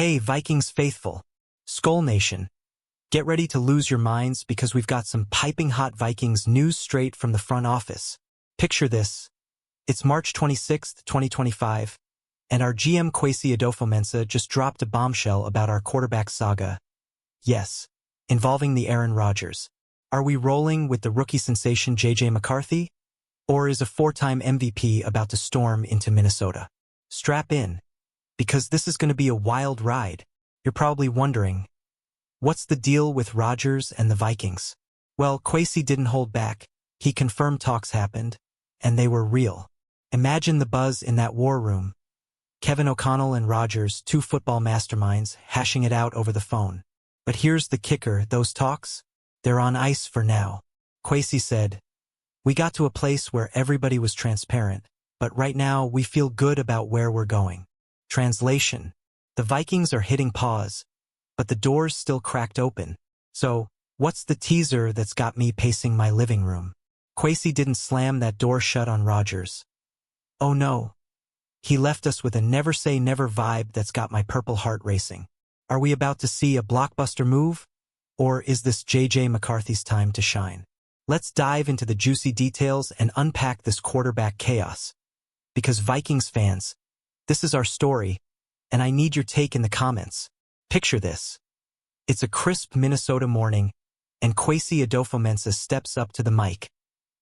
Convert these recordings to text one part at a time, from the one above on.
Hey, Vikings faithful, Skull Nation, get ready to lose your minds because we've got some piping hot Vikings news straight from the front office. Picture this. It's March 26th, 2025, and our GM Kwesi Adofo-Mensah just dropped a bombshell about our quarterback saga. Yes, involving the Aaron Rodgers. Are we rolling with the rookie sensation J.J. McCarthy? Or is a four-time MVP about to storm into Minnesota? Strap in, because this is going to be a wild ride. You're probably wondering, what's the deal with Rodgers and the Vikings? Well, Kwesi didn't hold back. He confirmed talks happened, and they were real. Imagine the buzz in that war room. Kevin O'Connell and Rodgers, two football masterminds, hashing it out over the phone. But here's the kicker, those talks? They're on ice for now. Kwesi said, "We got to a place where everybody was transparent, but right now we feel good about where we're going." Translation: the Vikings are hitting pause, but the door's still cracked open. So, what's the teaser that's got me pacing my living room? Kwesi didn't slam that door shut on Rodgers. Oh no. He left us with a never say never vibe that's got my purple heart racing. Are we about to see a blockbuster move? Or is this J.J. McCarthy's time to shine? Let's dive into the juicy details and unpack this quarterback chaos. Because Vikings fans, this is our story, and I need your take in the comments. Picture this. It's a crisp Minnesota morning, and Kwesi Adofo-Mensah steps up to the mic,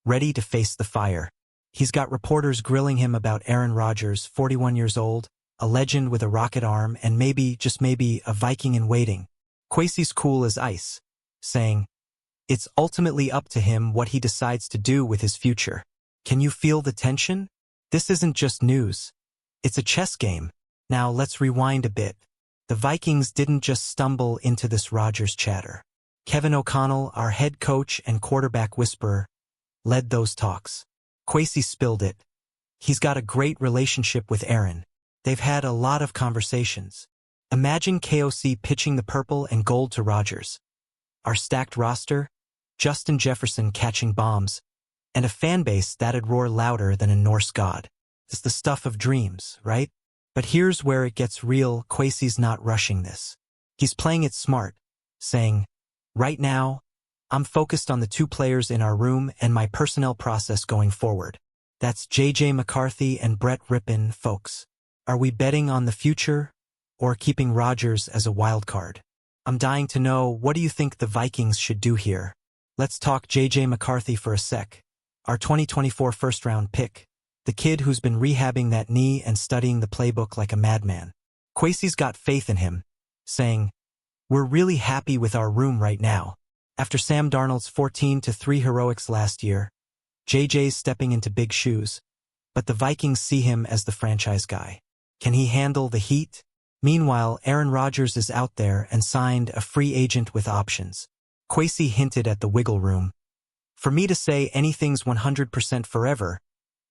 ready to face the fire. He's got reporters grilling him about Aaron Rodgers, 41 years old, a legend with a rocket arm, and maybe, just maybe, a Viking in waiting. Kwesi's cool as ice, saying, it's ultimately up to him what he decides to do with his future. Can you feel the tension? This isn't just news. It's a chess game. Now let's rewind a bit. The Vikings didn't just stumble into this Rodgers chatter. Kevin O'Connell, our head coach and quarterback whisperer, led those talks. Kwesi spilled it. He's got a great relationship with Aaron. They've had a lot of conversations. Imagine KOC pitching the purple and gold to Rodgers. Our stacked roster, Justin Jefferson catching bombs, and a fan base that'd roar louder than a Norse god. It's the stuff of dreams, right? But here's where it gets real. Kwesi's not rushing this. He's playing it smart, saying, right now, I'm focused on the two players in our room and my personnel process going forward. That's J.J. McCarthy and Brett Rippon, folks. Are we betting on the future or keeping Rodgers as a wild card? I'm dying to know, what do you think the Vikings should do here? Let's talk J.J. McCarthy for a sec. Our 2024 first-round pick. The kid who's been rehabbing that knee and studying the playbook like a madman. Kwesi's got faith in him, saying, we're really happy with our room right now. After Sam Darnold's 14-3 heroics last year, JJ's stepping into big shoes, but the Vikings see him as the franchise guy. Can he handle the heat? Meanwhile, Aaron Rodgers is out there and signed a free agent with options. Kwesi hinted at the wiggle room. For me to say anything's 100% forever,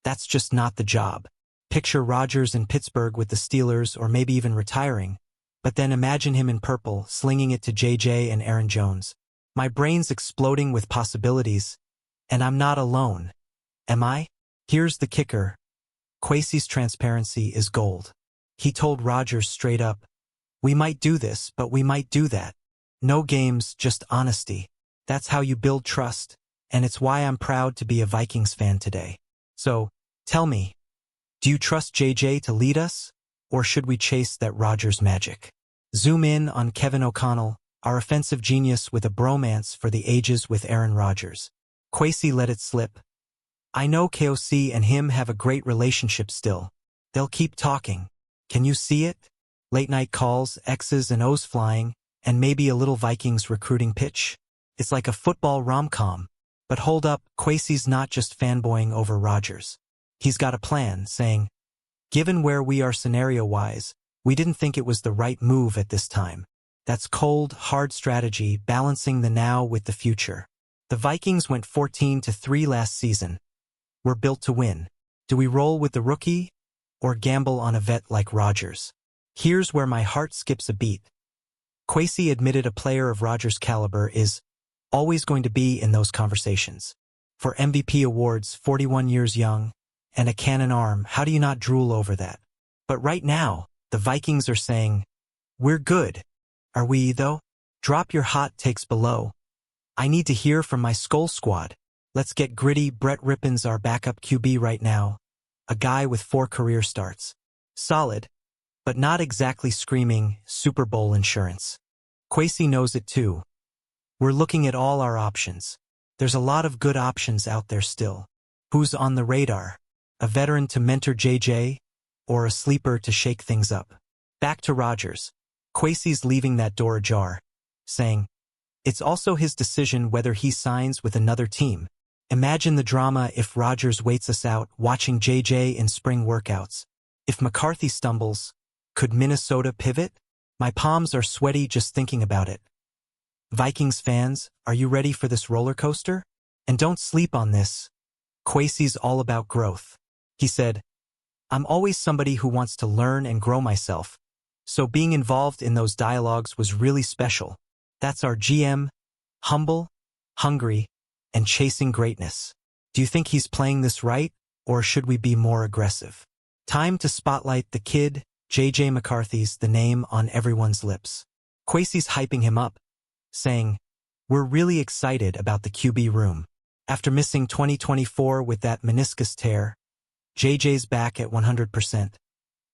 that's just not the job. Picture Rodgers in Pittsburgh with the Steelers or maybe even retiring, but then imagine him in purple, slinging it to JJ and Aaron Jones. My brain's exploding with possibilities, and I'm not alone. Am I? Here's the kicker. Kwesi's transparency is gold. He told Rodgers straight up, we might do this, but we might do that. No games, just honesty. That's how you build trust, and it's why I'm proud to be a Vikings fan today. So, tell me, do you trust JJ to lead us, or should we chase that Rodgers magic? Zoom in on Kevin O'Connell, our offensive genius with a bromance for the ages with Aaron Rodgers. Kwesi let it slip. I know KOC and him have a great relationship still. They'll keep talking. Can you see it? Late night calls, X's and O's flying, and maybe a little Vikings recruiting pitch. It's like a football rom-com. But hold up, Kwesi's not just fanboying over Rodgers. He's got a plan, saying, given where we are scenario-wise, we didn't think it was the right move at this time. That's cold, hard strategy, balancing the now with the future. The Vikings went 14-3 last season. We're built to win. Do we roll with the rookie or gamble on a vet like Rodgers? Here's where my heart skips a beat. Kwesi admitted a player of Rodgers' caliber is always going to be in those conversations. For MVP awards, 41 years young, and a cannon arm, how do you not drool over that? But right now, the Vikings are saying, We're good. Are we, though? Drop your hot takes below. I need to hear from my Skull Squad. Let's get gritty. Brett Rippon's our backup QB right now. A guy with 4 career starts. Solid, but not exactly screaming Super Bowl insurance. Kwesi knows it too. We're looking at all our options. There's a lot of good options out there still. Who's on the radar? A veteran to mentor JJ, or a sleeper to shake things up? Back to Rodgers. Kwesi's leaving that door ajar, saying, it's also his decision whether he signs with another team. Imagine the drama if Rodgers waits us out watching JJ in spring workouts. If McCarthy stumbles, could Minnesota pivot? My palms are sweaty just thinking about it. Vikings fans, are you ready for this roller coaster? And don't sleep on this. Kwesi's all about growth. He said, I'm always somebody who wants to learn and grow myself, so being involved in those dialogues was really special. That's our GM, humble, hungry, and chasing greatness. Do you think he's playing this right, or should we be more aggressive? Time to spotlight the kid. JJ McCarthy's the name on everyone's lips. Kwesi's hyping him up, saying, we're really excited about the QB room. After missing 2024 with that meniscus tear, JJ's back at 100%,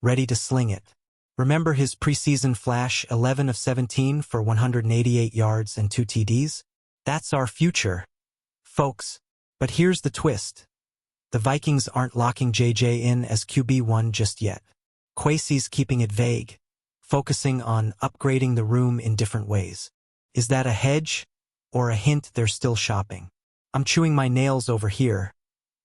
ready to sling it. Remember his preseason flash, 11 of 17 for 188 yards and 2 TDs? That's our future, folks. But here's the twist. The Vikings aren't locking JJ in as QB1 just yet. Kwesi's keeping it vague, focusing on upgrading the room in different ways. Is that a hedge, or a hint they're still shopping? I'm chewing my nails over here.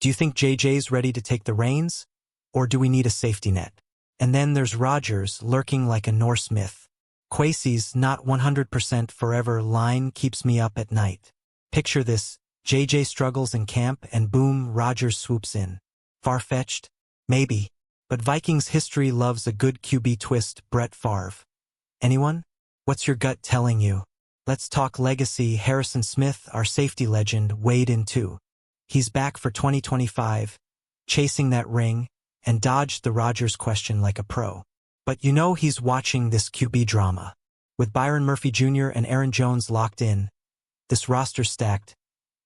Do you think JJ's ready to take the reins, or do we need a safety net? And then there's Rodgers lurking like a Norse myth. Kwesi's not 100% forever line keeps me up at night. Picture this, JJ struggles in camp and boom, Rodgers swoops in. Far-fetched? Maybe. But Vikings history loves a good QB twist. Brett Favre. Anyone? What's your gut telling you? Let's talk legacy. Harrison Smith, our safety legend, weighed in too. He's back for 2025, chasing that ring, and dodged the Rodgers question like a pro. But you know he's watching this QB drama. With Byron Murphy Jr. and Aaron Jones locked in, this roster's stacked,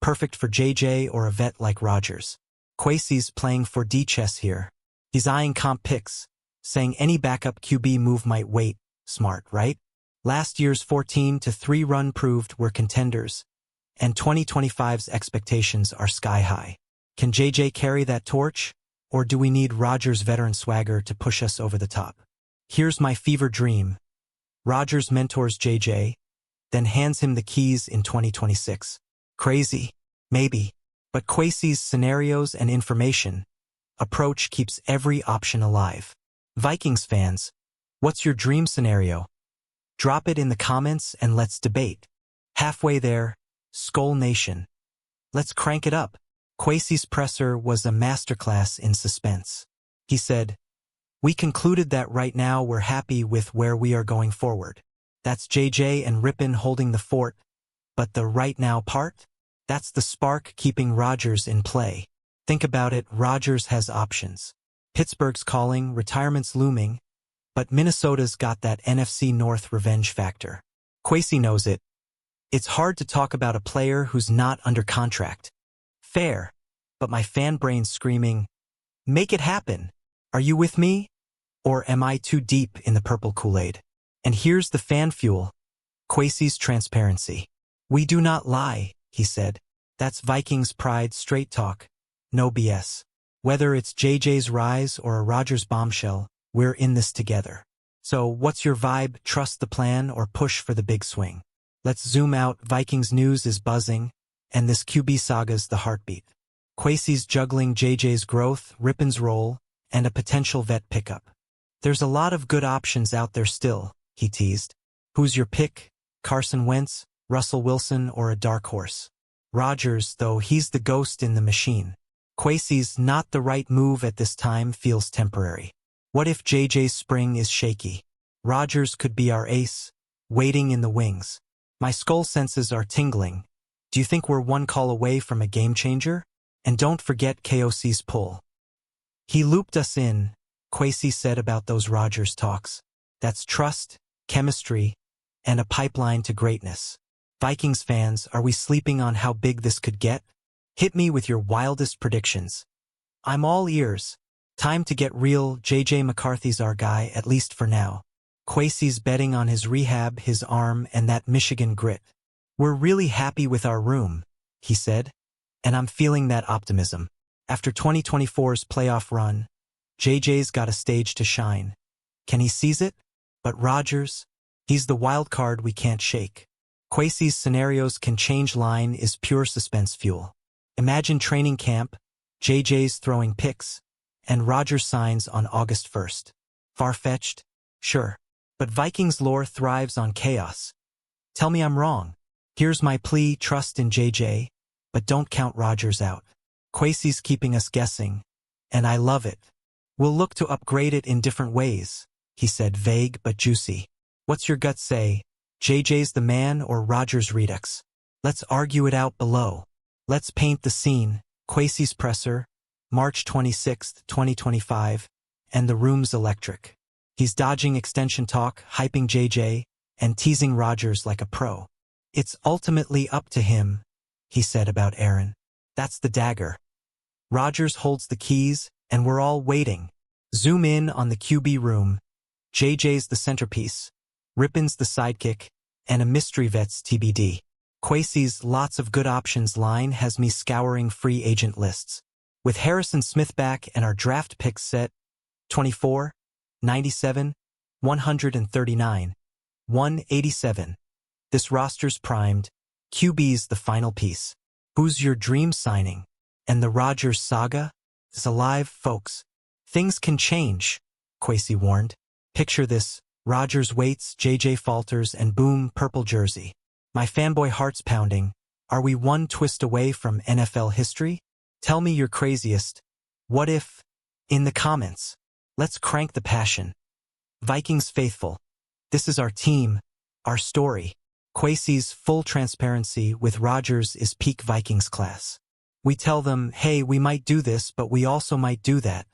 perfect for JJ or a vet like Rodgers. Kwesi's playing 4D chess here. He's eyeing comp picks, saying any backup QB move might wait. Smart, right? Last year's 14-3 run proved we're contenders, and 2025's expectations are sky high. Can JJ carry that torch, or do we need Rodgers' veteran swagger to push us over the top? Here's my fever dream. Rodgers mentors JJ, then hands him the keys in 2026. Crazy? Maybe. But Kwesi's scenarios and information approach keeps every option alive. Vikings fans, what's your dream scenario? Drop it in the comments and let's debate. Halfway there, Skull Nation. Let's crank it up. Kwesi's presser was a masterclass in suspense. He said, we concluded that right now we're happy with where we are going forward. That's JJ and Rippon holding the fort. But the right now part? That's the spark keeping Rodgers in play. Think about it, Rodgers has options. Pittsburgh's calling, retirement's looming, but Minnesota's got that NFC North revenge factor. Kwesi knows it. It's hard to talk about a player who's not under contract. Fair, but my fan brain's screaming, make it happen. Are you with me? Or am I too deep in the purple Kool-Aid? And here's the fan fuel. Kwesi's transparency. We do not lie, he said. That's Vikings pride, straight talk. No BS. Whether it's JJ's rise or a Rodgers bombshell, we're in this together. So what's your vibe? Trust the plan or push for the big swing? Let's zoom out. Vikings news is buzzing, and this QB saga's the heartbeat. Kwesi's juggling JJ's growth, Rippon's role, and a potential vet pickup. There's a lot of good options out there still, he teased. Who's your pick? Carson Wentz, Russell Wilson, or a dark horse? Rodgers, though he's the ghost in the machine. Kwesi's not the right move at this time, feels temporary. What if JJ's spring is shaky? Rodgers could be our ace, waiting in the wings. My skull senses are tingling. Do you think we're one call away from a game changer? And don't forget KOC's pull. He looped us in, Kwesi said about those Rodgers talks. That's trust, chemistry, and a pipeline to greatness. Vikings fans, are we sleeping on how big this could get? Hit me with your wildest predictions. I'm all ears. Time to get real. JJ McCarthy's our guy, at least for now. Kwesi's betting on his rehab, his arm, and that Michigan grit. We're really happy with our room, he said, and I'm feeling that optimism. After 2024's playoff run, JJ's got a stage to shine. Can he seize it? But Rodgers, he's the wild card we can't shake. Kwesi's scenarios can change. Line is pure suspense fuel. Imagine training camp, JJ's throwing picks, and Rodgers signs on August 1st. Far-fetched? Sure. But Vikings lore thrives on chaos. Tell me I'm wrong. Here's my plea: trust in JJ, but don't count Rodgers out. Kwesi's keeping us guessing, and I love it. We'll look to upgrade it in different ways, he said, vague but juicy. What's your gut say? JJ's the man or Rodgers redux? Let's argue it out below. Let's paint the scene. Kwesi's presser, March 26, 2025, and the room's electric. He's dodging extension talk, hyping JJ, and teasing Rodgers like a pro. It's ultimately up to him, he said about Aaron. That's the dagger. Rodgers holds the keys, and we're all waiting. Zoom in on the QB room. JJ's the centerpiece, Rippon's the sidekick, and a mystery vet's TBD. Kwesi's lots of good options line has me scouring free agent lists. With Harrison Smith back and our draft picks set, 24, 97, 139, 187. This roster's primed. QB's the final piece. Who's your dream signing? And the Rodgers saga is alive, folks. Things can change, Kwesi warned. Picture this: Rodgers waits, JJ falters, and boom, purple jersey. My fanboy heart's pounding. Are we one twist away from NFL history? Tell me your craziest what if in the comments. Let's crank the passion. Vikings faithful, this is our team, our story. Kwesi's full transparency with Rodgers is peak Vikings class. We tell them, hey, we might do this, but we also might do that,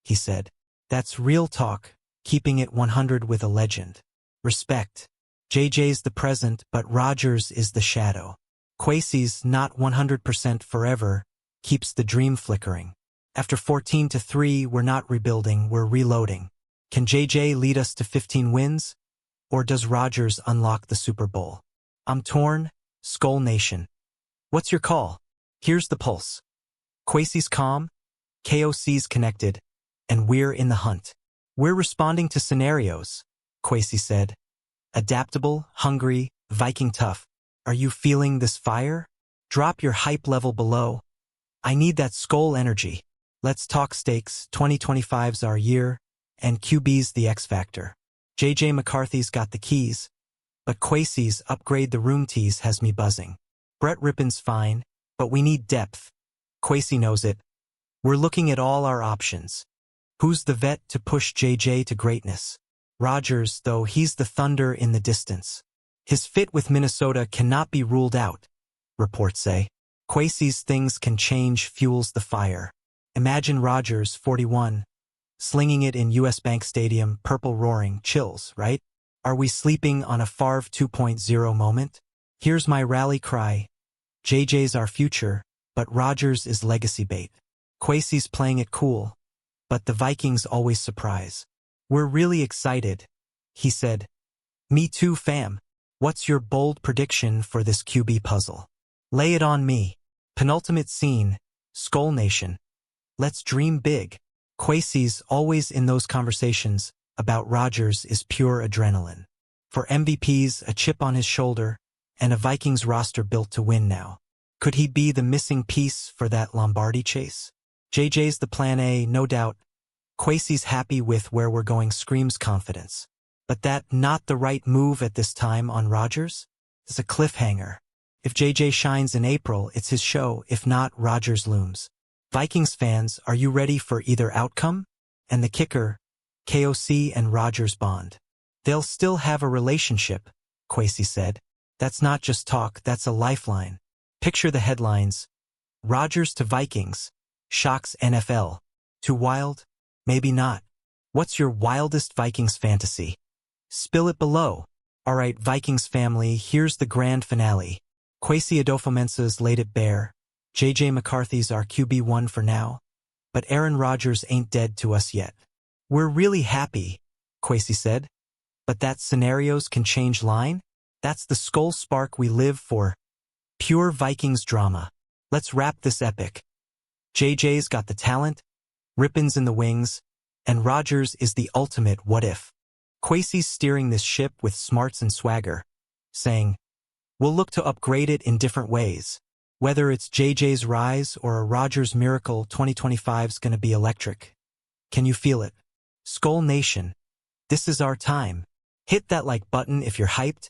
he said. That's real talk, keeping it 100 with a legend. Respect. JJ's the present, but Rodgers is the shadow. Kwesi's not 100% forever, keeps the dream flickering. After 14-3, we're not rebuilding, we're reloading. Can JJ lead us to 15 wins? Or does Rodgers unlock the Super Bowl? I'm torn, Skull Nation. What's your call? Here's the pulse. Kwesi's calm, KOC's connected, and we're in the hunt. We're responding to scenarios, Kwesi said. Adaptable, hungry, Viking tough. Are you feeling this fire? Drop your hype level below. I need that Skull energy. Let's talk stakes. 2025's our year, and QB's the X factor. JJ McCarthy's got the keys, but Kwesi's upgrade the room tease has me buzzing. Brett Rippon's fine, but we need depth. Kwesi knows it. We're looking at all our options. Who's the vet to push JJ to greatness? Rodgers, though he's the thunder in the distance. His fit with Minnesota cannot be ruled out, reports say. Kwesi's things can change fuels the fire. Imagine Rodgers, 41, slinging it in US Bank Stadium, purple roaring, chills, right? Are we sleeping on a Favre 2.0 moment? Here's my rally cry. JJ's our future, but Rodgers is legacy bait. Kwesi's playing it cool, but the Vikings always surprise. We're really excited, he said. Me too, fam. What's your bold prediction for this QB puzzle? Lay it on me. Penultimate scene, Skull Nation. Let's dream big. Kwesi's always in those conversations about Rodgers is pure adrenaline. For MVPs, a chip on his shoulder, and a Vikings roster built to win now. Could he be the missing piece for that Lombardi chase? JJ's the plan A, no doubt. Kwesi's happy with where we're going, screams confidence. But that not the right move at this time on Rodgers? It's a cliffhanger. If JJ shines in April, it's his show. If not, Rodgers looms. Vikings fans, are you ready for either outcome? And the kicker, KOC and Rodgers bond. They'll still have a relationship, Kwesi said. That's not just talk, that's a lifeline. Picture the headlines. Rodgers to Vikings. Shocks NFL. Too wild? Maybe not. What's your wildest Vikings fantasy? Spill it below. Alright, Vikings family, here's the grand finale. Kwesi Adofo-Mensah's laid it bare. JJ McCarthy's our QB1 for now. But Aaron Rodgers ain't dead to us yet. We're really happy, Kwesi said. But that scenarios can change line? That's the skull spark we live for. Pure Vikings drama. Let's wrap this epic. JJ's got the talent, rippins in the wings, and Rodgers is the ultimate what if. Kwesi's steering this ship with smarts and swagger, saying, we'll look to upgrade it in different ways. Whether it's JJ's rise or a Rodgers miracle, 2025's gonna be electric. Can you feel it? Skull Nation, this is our time. Hit that like button if you're hyped,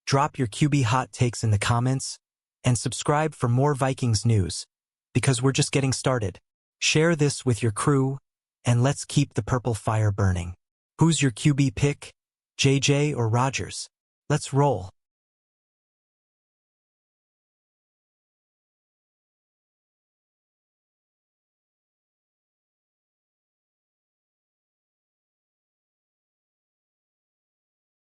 drop your QB hot takes in the comments, and subscribe for more Vikings news, because we're just getting started. Share this with your crew, and let's keep the purple fire burning. Who's your QB pick? JJ or Rodgers? Let's roll.